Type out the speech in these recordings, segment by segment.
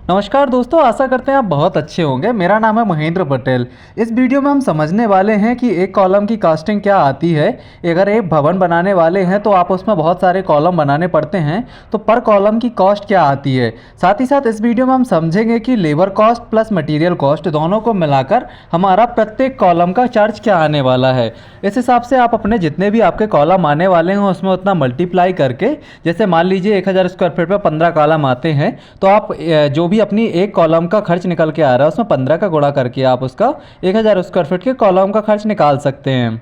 नमस्कार दोस्तों, आशा करते हैं आप बहुत अच्छे होंगे। मेरा नाम है महेंद्र पटेल। इस वीडियो में हम समझने वाले हैं कि एक कॉलम की कास्टिंग क्या आती है। अगर एक भवन बनाने वाले हैं तो आप उसमें बहुत सारे कॉलम बनाने पड़ते हैं, तो पर कॉलम की कॉस्ट क्या आती है। साथ ही साथ इस वीडियो में हम समझेंगे कि labour cost plus material cost दोनों को मिलाकर हमारा प्रत्येक कॉलम का चार्ज क्या आने वाला है। इस हिसाब से आप अपने जितने भी आपके कॉलम आने वाले हैं उसमें उतना मल्टीप्लाई करके, जैसे मान लीजिए 1000 स्क्वायर फीट पर 15 कॉलम आते हैं, तो आप जो भी अपनी एक कॉलम का खर्च निकल के आ रहा है उसमें 15 का गुणा करके आप उसका 1000 स्क्वायर फीट के कॉलम का खर्च निकाल सकते हैं।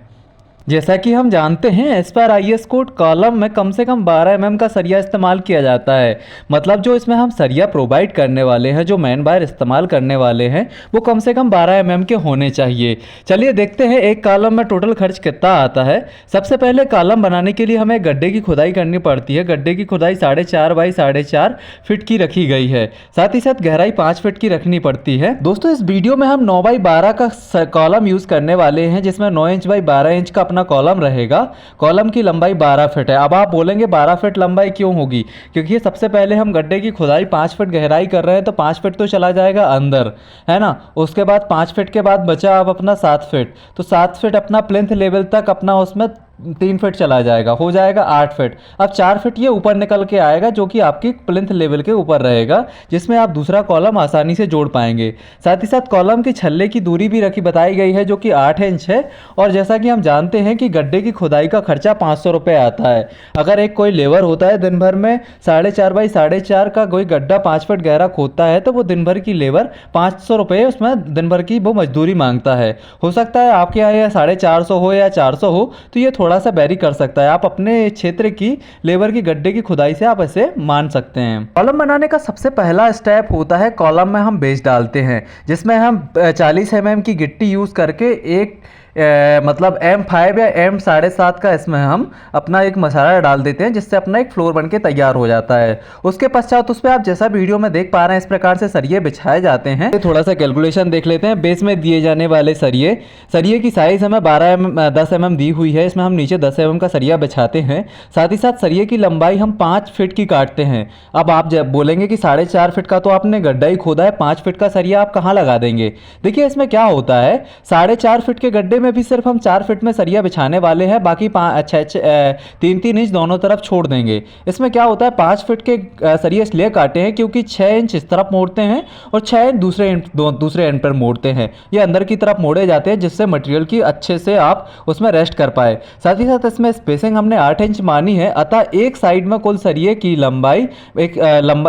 जैसा कि हम जानते हैं, एस पर IS कोड कॉलम में कम से कम 12 mm का सरिया इस्तेमाल किया जाता है। मतलब जो इसमें हम सरिया प्रोवाइड करने वाले हैं, जो मैन बायर इस्तेमाल करने वाले हैं, वो कम से कम 12 mm के होने चाहिए। चलिए देखते हैं एक कॉलम में टोटल खर्च कितना आता है। सबसे पहले कॉलम बनाने के लिए हमें गड्ढे की खुदाई करनी पड़ती है। गड्ढे की खुदाई 4.5 बाई 4.5 फीट की रखी गई है। साथ ही साथ गहराई 5 फीट की रखनी पड़ती है। दोस्तों, इस वीडियो में हम 9 बाई 12 का कॉलम यूज़ करने वाले हैं, जिसमें 9 इंच बाई 12 इंच का अपना कॉलम रहेगा। कॉलम की लंबाई 12 फीट है। अब आप बोलेंगे 12 फीट लंबाई क्यों होगी? क्योंकि सबसे पहले हम गड्ढे की खुदाई 5 फीट गहराई कर रहे हैं, तो 5 फीट तो चला जाएगा अंदर, है ना। उसके बाद 5 फीट के बाद बचा अब अपना 7 फीट, तो 7 फीट अपना प्लिंथ लेवल तक अपना उसमें 3 फीट चला जाएगा, हो जाएगा 8 फीट। अब 4 फीट ये ऊपर निकल के आएगा, जो कि आपकी प्लिंथ लेवल के ऊपर रहेगा, जिसमें आप दूसरा कॉलम आसानी से जोड़ पाएंगे। साथ ही साथ कॉलम की छल्ले की दूरी भी बताई गई है, जो कि 8 इंच है। और जैसा कि हम जानते हैं कि गड्ढे की खुदाई का खर्चा 500 रुपये आता है। अगर एक कोई लेबर होता है दिन भर में 4.5 बाई 4.5 का कोई गड्ढा 5 फीट गहरा खोदता है, तो वो दिन भर की लेबर 500 रुपये उसमें दिन भर की वो मजदूरी मांगता है। हो सकता है आपके यहाँ या 450 हो या 400 हो, तो ये थोड़ा सा वेरी कर सकता है। आप अपने क्षेत्र की लेबर की गड्ढे की खुदाई से आप ऐसे मान सकते हैं। कॉलम बनाने का सबसे पहला स्टेप होता है, कॉलम में हम बेस डालते हैं, जिसमें हम 40 mm की गिट्टी यूज़ करके एक मतलब M5 या M7.5 का इसमें हम अपना एक मसाला डाल देते हैं, जिससे अपना एक फ्लोर बन के तैयार हो जाता है। उसके पश्चात उस पर आप जैसा वीडियो में देख पा रहे हैं, इस प्रकार से सरिये बिछाए जाते हैं। थोड़ा सा कैलकुलेशन देख लेते हैं। बेस में दिए जाने वाले सरिये की साइज़ हमें 10 mm दी हुई है। इसमें हम नीचे 10 mm का सरिया बिछाते हैं। साथ ही साथ सरिये की लंबाई हम 5 फीट की काटते हैं। अब आप जब बोलेंगे कि 4.5 फीट का तो आपने गड्ढा ही खोदा है, 5 फीट का सरिया आप कहाँ लगा देंगे? देखिए इसमें क्या होता है, 4.5 फीट के गड्ढे में भी सिर्फ हम 4 फीट में सरिया बिछाने वाले हैं, बाकी 3-3 इंच दोनों तरफ छोड़ देंगे। इसमें क्या होता है, 5 फीट के सरिया इसलिए काटे हैं क्योंकि 6 इंच इस तरफ मोड़ते हैं और 6 इंच दूसरे एंड पर मोड़ते हैं। ये अंदर की तरफ मोड़े जाते हैं, जिससे मटेरियल की अच्छे से आप उसमें रेस्ट कर पाए। साथ ही साथ इसमें स्पेसिंग हमने 8 इंच मानी है, अतः एक साइड में कुल सरिये की लंबाई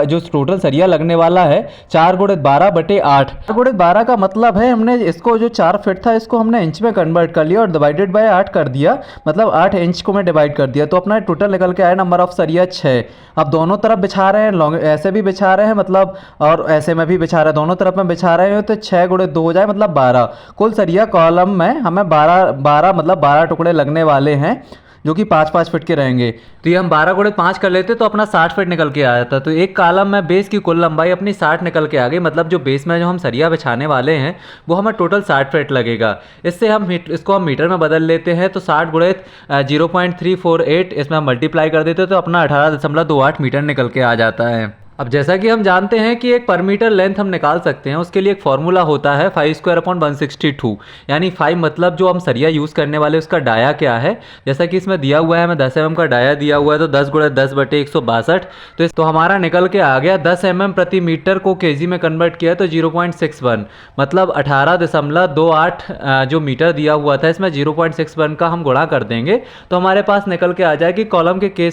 जो टोटल सरिया लगने वाला है 4 × 12/8। 4 × 12 का मतलब है, हमने इसको जो 4 फीट था इसको हमने इंच में कन्वर्ट कर लिया और डिवाइडेड बाय 8 कर दिया, मतलब 8 इंच को मैं डिवाइड कर दिया, तो अपना टोटल निकल के आया नंबर ऑफ सरिया 6। अब दोनों तरफ बिछा रहे हैं, ऐसे भी बिछा रहे हैं मतलब, और ऐसे में भी बिछा रहे हैं, दोनों तरफ में बिछा रहे हैं, तो 6 × 2 हो जाए मतलब 12। कुल सरिया कॉलम में हमें 12 मतलब 12 टुकड़े लगने वाले हैं, जो कि 5-5 फीट के रहेंगे। तो ये हम 12 × 5 कर लेते तो अपना 60 फीट निकल के आ जाता। तो एक कॉलम में बेस की कुल लंबाई अपनी 60 निकल के आ गई। मतलब जो बेस में जो हम सरिया बिछाने वाले हैं वो हमें टोटल 60 फीट लगेगा। इससे हम इसको हम मीटर में बदल लेते हैं, तो 60 × 0.348 इसमें हम मल्टीप्लाई कर देते तो अपना 18.28 मीटर निकल के आ जाता है। अब जैसा कि हम जानते हैं कि एक पर मीटर लेंथ हम निकाल सकते हैं, उसके लिए एक फॉर्मूला होता है 5²/162। यानी 5 मतलब जो हम सरिया यूज़ करने वाले उसका डाया क्या है। जैसा कि इसमें दिया हुआ है, हमें 10 mm का डाया दिया हुआ है, तो 10 × 10/162। तो हमारा निकल के आ गया 10 mm प्रति मीटर को केजी में कन्वर्ट किया तो 0.61 मतलब 18.28 जो मीटर दिया हुआ था, इसमें 0.61 का हम गुणा कर देंगे तो हमारे पास निकल के आ जाए कि कॉलम के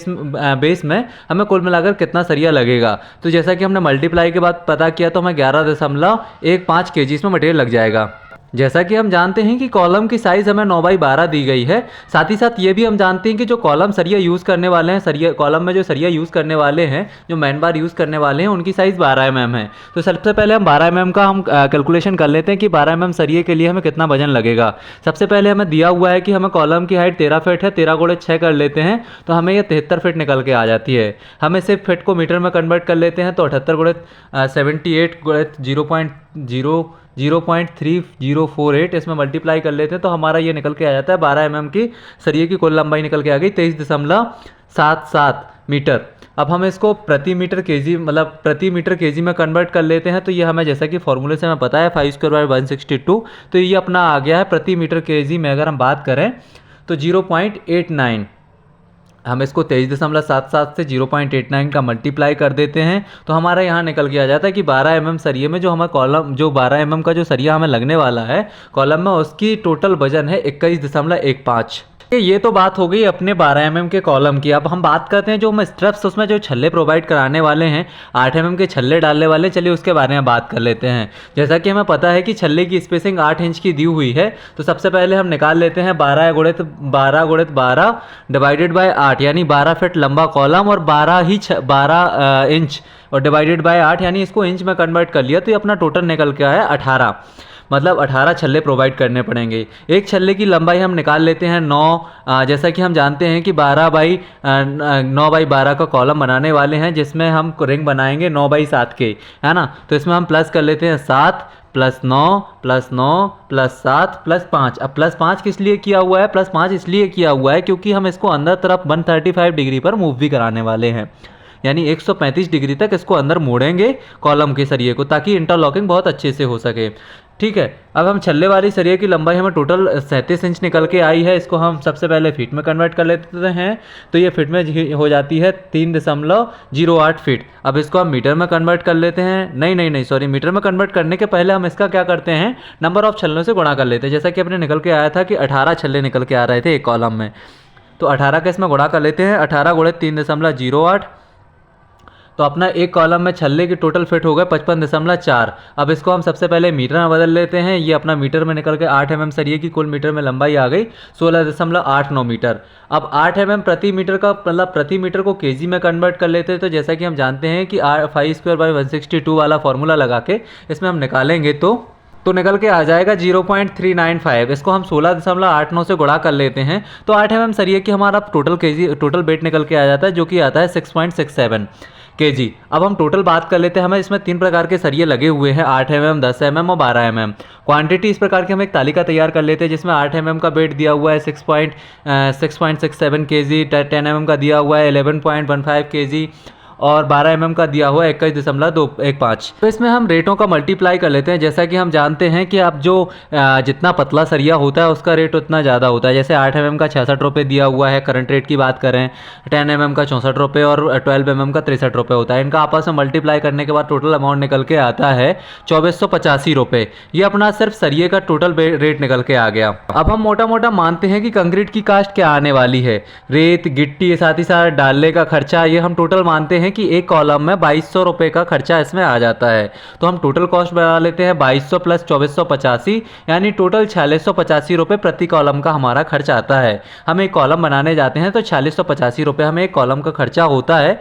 बेस में हमें कुल मिलाकर कितना सरिया लगेगा। तो जैसा कि हमने मल्टीप्लाई के बाद पता किया, तो हमें 11.15 kg इसमें मटेरियल लग जाएगा। जैसा कि हम जानते हैं कि कॉलम की साइज़ हमें 9 बाई 12 दी गई है। साथ ही साथ ये भी हम जानते हैं कि जो कॉलम सरिया यूज़ करने वाले हैं, कॉलम में जो सरिया यूज़ करने वाले हैं, जो मैन बार यूज़ करने वाले हैं, उनकी साइज़ 12 mm है। तो सबसे पहले हम 12 mm का हम कैलकुलेशन कर लेते हैं कि 12 mm सरिये के लिए हमें कितना वजन लगेगा। सबसे पहले हमें दिया हुआ है कि हमें कॉलम की हाइट 13 फीट है, 13 × 6 कर लेते हैं तो हमें यह 73 फीट निकल के आ जाती है। हमें सिर्फ फीट को मीटर में कन्वर्ट कर लेते हैं, तो 78 × 78 × 0.3048 इसमें मल्टीप्लाई कर लेते हैं तो हमारा ये निकल के आ जाता है 12 mm की सरिये की कुल लंबाई निकल के आ गई 23.77 मीटर। अब हम इसको प्रति मीटर केजी मतलब प्रति मीटर केजी में कन्वर्ट कर लेते हैं। तो ये हमें जैसा कि फॉर्मूले से हमें पता है 5² 162, तो ये अपना आ गया है प्रति मीटर केजी में अगर हम बात करें तो 0.89। हम इसको 23.77 से 0.89 का मल्टीप्लाई कर देते हैं तो हमारा यहाँ निकल के आ जाता है कि 12 mm सरिये में जो हमें कॉलम जो 12 mm का जो सरिया हमें लगने वाला है कॉलम में, उसकी टोटल वजन है 21.15। ये तो बात हो गई अपने 12 mm के कॉलम की। अब हम बात करते हैं जो हम स्ट्रप्स उसमें जो छल्ले प्रोवाइड कराने वाले हैं, 8 mm के छल्ले डालने वाले, चलिए उसके बारे में बात कर लेते हैं। जैसा कि हमें पता है कि छल्ले की स्पेसिंग 8 इंच की दी हुई है, तो सबसे पहले हम निकाल लेते हैं 12 डिवाइडेड बाय 8 यानी 12 फीट लंबा कॉलम और 12 इंच और डिवाइडेड बाय 8 यानी इसको इंच में कन्वर्ट कर लिया तो ये अपना टोटल निकल के आया 18। मतलब 18 छल्ले प्रोवाइड करने पड़ेंगे। एक छल्ले की लंबाई हम निकाल लेते हैं 9, जैसा कि हम जानते हैं कि 9 बाई 12 का कॉलम बनाने वाले हैं जिसमें हम रिंग बनाएंगे 9 बाई 7 के, है ना। तो इसमें हम प्लस कर लेते हैं 7 + 9 + 9 + 7 + 5। अब +5 किस लिए किया हुआ है? +5 इसलिए किया हुआ है क्योंकि हम इसको अंदर तरफ 135 डिग्री पर मूव भी कराने वाले हैं, यानी 135 डिग्री तक इसको अंदर मोड़ेंगे कॉलम के सरिये को, ताकि इंटरलॉकिंग बहुत अच्छे से हो सके। ठीक है, अब हम छल्ले वाली सरिये की लंबाई हमें टोटल 37 इंच निकल के आई है। इसको हम सबसे पहले फीट में कन्वर्ट कर लेते हैं, तो ये फीट में हो जाती है 3.08 फीट। अब इसको हम मीटर में कन्वर्ट कर लेते हैं। नहीं सॉरी, मीटर में कन्वर्ट करने के पहले हम इसका क्या करते हैं, नंबर ऑफ छल्लों से गुणा कर लेते हैं। जैसा कि अपने निकल के आया था कि 18 छल्ले निकल के आ रहे थे एक कॉलम में, तो 18 का इसमें गुणा कर लेते हैं। 18 × 3.08, तो अपना एक कॉलम में छल्ले की टोटल फिट हो गए 55.4। अब इसको हम सबसे पहले मीटर में बदल लेते हैं। ये अपना मीटर में निकल के 8 mm सरिये की कुल मीटर में लंबाई आ गई 16.89 मीटर। अब 8 mm प्रति मीटर का मतलब प्रति मीटर को केजी में कन्वर्ट कर लेते हैं। तो जैसा कि हम जानते हैं कि 5² 162 वाला फॉर्मूला लगा के इसमें हम निकालेंगे तो निकल के आ जाएगा 0.395। इसको हम 16.89 से गुणा कर लेते हैं तो 8 mm सरिये की हमारा टोटल वेट निकल के आ जाता है, जो कि आता है 6.67 kg। अब हम टोटल बात कर लेते हैं। हमें इसमें 3 प्रकार के सरिये लगे हुए हैं, 8 mm, 10 mm और 12 mm। क्वांटिटी इस प्रकार की हम एक तालिका तैयार कर लेते हैं जिसमें 8 mm का वेट दिया हुआ है 6.67 kg, 10 mm का दिया हुआ है 11.15 kg और 12 mm का दिया हुआ है 21.215। तो इसमें हम रेटों का मल्टीप्लाई कर लेते हैं। जैसा कि हम जानते हैं कि अब जो जितना पतला सरिया होता है उसका रेट उतना ज़्यादा होता है। जैसे 8 mm का 66 रुपये दिया हुआ है, करंट रेट की बात करें 10 mm का 64 रुपये और 12 mm का 63 रुपये होता है। इनका आपस में मल्टीप्लाई करने के बाद टोटल अमाउंट निकल के आता है 2485 रुपये। ये अपना सिर्फ सरिये का टोटल रेट निकल के आ गया। अब हम मोटा मोटा मानते हैं कि कंक्रीट की कास्ट क्या आने वाली है, रेत गिट्टी साथ ही साथ डालने का खर्चा, ये हम टोटल मानते हैं कि एक कॉलम में 2200 रुपये का खर्चा इसमें आ जाता है। तो हम टोटल कॉस्ट बना लेते हैं 2200 + 2485 यानी टोटल 4685 रुपये प्रति कॉलम का हमारा खर्च आता है। हम एक कॉलम बनाने जाते हैं तो 4685 रुपये हमें एक कॉलम का खर्चा होता है।